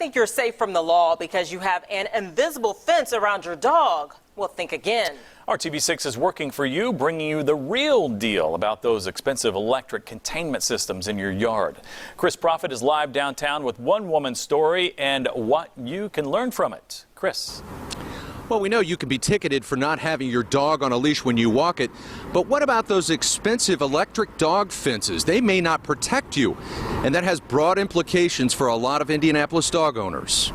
think you're safe from the law because you have an invisible fence around your dog. Well, think again. RTV6 is working for you, bringing you the real deal about those expensive electric containment systems in your yard. Chris Prophet is live downtown with one woman's story and what you can learn from it. Chris. Well, we know you can be ticketed for not having your dog on a leash when you walk it, but what about those expensive electric dog fences? They may not protect you, and that has broad implications for a lot of Indianapolis dog owners.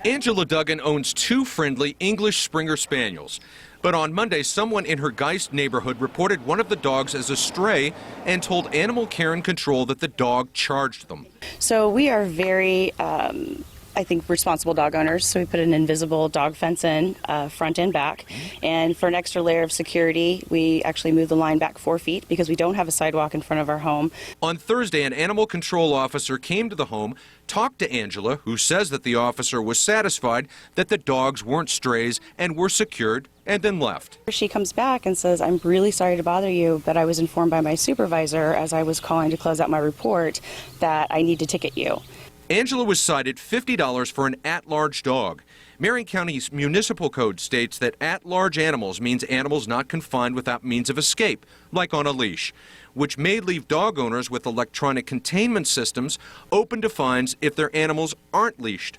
Angela Duggan owns two friendly English Springer Spaniels. But on Monday, someone in her Geist neighborhood reported one of the dogs as a stray and told Animal Care and Control that the dog charged them. So we are very, I think, responsible dog owners. So we put an invisible dog fence in, front and back. And for an extra layer of security, we actually moved the line back 4 feet because we don't have a sidewalk in front of our home. On Thursday, an animal control officer came to the home, talked to Angela, who says that the officer was satisfied that the dogs weren't strays and were secured, and then left. She comes back and says, "I'm really sorry to bother you, but I was informed by my supervisor as I was calling to close out my report that I need to ticket you." Angela was cited $50 for an at-large dog. Marion County's municipal code states that at-large animals means animals not confined without means of escape, like on a leash, which may leave dog owners with electronic containment systems open to fines if their animals aren't leashed.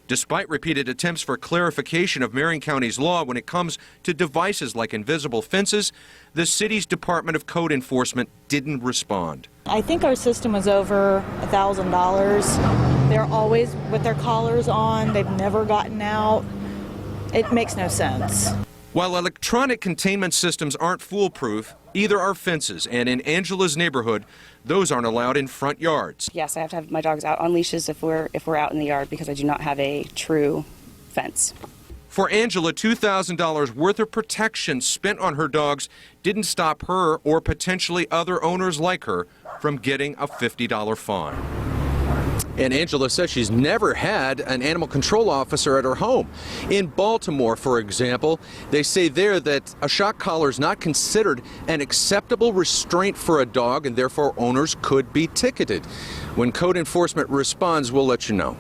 Despite repeated attempts for clarification of Marion County's law when it comes to devices like invisible fences, the city's Department of Code Enforcement didn't respond. I think our system was over $1,000. They're always with their collars on. They've never gotten out. It makes no sense. While electronic containment systems aren't foolproof, either are fences, and in Angela's neighborhood, those aren't allowed in front yards. Yes, I have to have my dogs out on leashes if we're out in the yard because I do not have a true fence. For Angela, $2,000 worth of protection spent on her dogs didn't stop her or potentially other owners like her from getting a $50 fine. And Angela says she's never had an animal control officer at her home. In Baltimore, for example, they say there that a shock collar is not considered an acceptable restraint for a dog, and therefore owners could be ticketed. When code enforcement responds, we'll let you know.